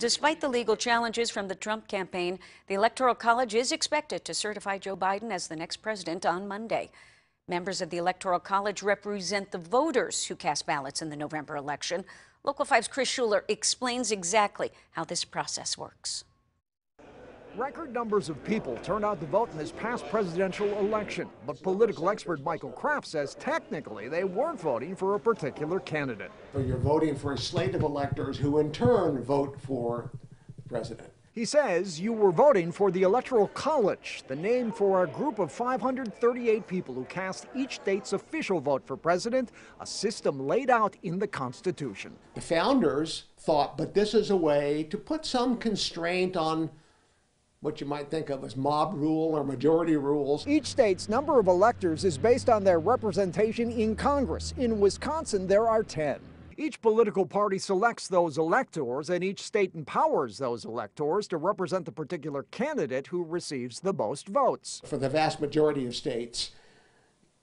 Despite the legal challenges from the Trump campaign, the Electoral College is expected to certify Joe Biden as the next president on Monday. Members of the Electoral College represent the voters who cast ballots in the November election. Local 5's Kris Schuller explains exactly how this process works. Record numbers of people turned out to vote in this past presidential election, but political expert Michael Kraft says technically they weren't voting for a particular candidate. So you're voting for a slate of electors who in turn vote for the president. He says you were voting for the Electoral College, the name for a group of 538 people who cast each state's official vote for president, a system laid out in the Constitution. The founders thought, but this is a way to put some constraint on what you might think of as mob rule or majority rules. Each state's number of electors is based on their representation in Congress. In Wisconsin, there are 10. Each political party selects those electors, and each state empowers those electors to represent the particular candidate who receives the most votes. For the vast majority of states,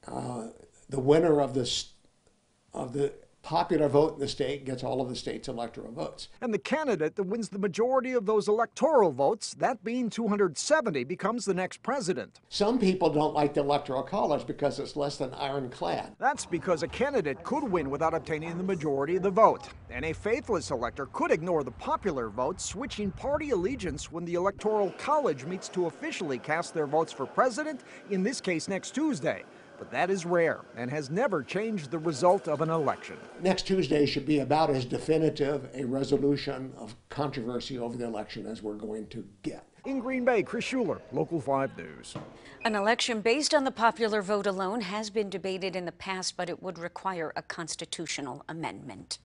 the winner of the popular vote in the state gets all of the state's electoral votes. And the candidate that wins the majority of those electoral votes, that being 270, becomes the next president. Some people don't like the Electoral College because it's less than ironclad. That's because a candidate could win without obtaining the majority of the vote. And a faithless elector could ignore the popular vote, switching party allegiance when the Electoral College meets to officially cast their votes for president, in this case next Tuesday. But that is rare and has never changed the result of an election. Next Tuesday should be about as definitive a resolution of controversy over the election as we're going to get. In Green Bay, Kris Schuller, Local 5 News. An election based on the popular vote alone has been debated in the past, but it would require a constitutional amendment.